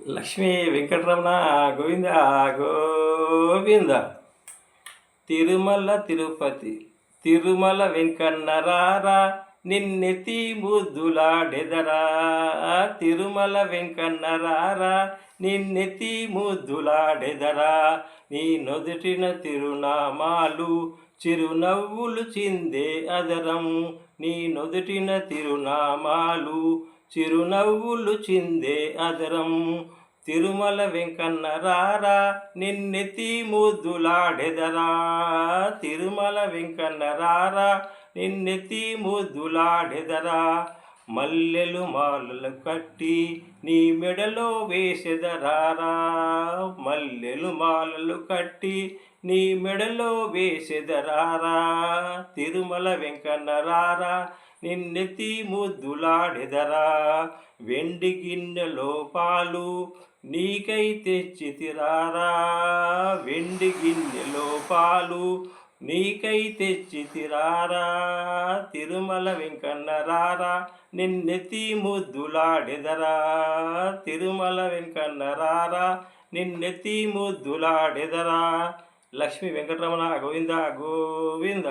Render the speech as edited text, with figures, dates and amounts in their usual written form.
లక్ష్మీ వెంకటరమణ గోవింద గోవింద. తిరుమల తిరుపతి తిరుమల వెంకన్న రారా, నిన్నెత్తి ముద్దులాడెదరా. తిరుమల వెంకన్న రారా, నిన్నెత్తి ముద్దులాడెదరా. నీ నొదుటిన తిరునామాలు చిరునవ్వులు చిందే అదరం. నీ నొదుటిన తిరునామాలు చిరునవ్వులు చిందే అదరం. తిరుమల వెంకన్న రారా, నిన్నెత్తి ముద్దులాడెదరా. తిరుమల వెంకన్న రారా, నిన్నెత్తి ముద్దులాడెదరా. మల్లెలు మాలలు కట్టి నీ మెడలో వేసెదరారా. మల్లెలు మాలలు కట్టి నీ మెడలో వేసెదరారా. తిరుమల వెంకన్న రారా, నిన్నెత్తి ముద్దులాడెదరా. వెండి గిన్నెలో పాలు నీకై తెచ్చితిరారా. వెండి గిన్నెలో పాలు నీకై తెచ్చితిరారా. తిరుమల వెంకన్న రారా, నిన్నెత్తి ముద్దులాడెదరా. తిరుమల వెంకన్న రారా, నిన్నెత్తి ముద్దులాడెదరా. లక్ష్మీ వెంకటరమణ గోవింద గోవింద.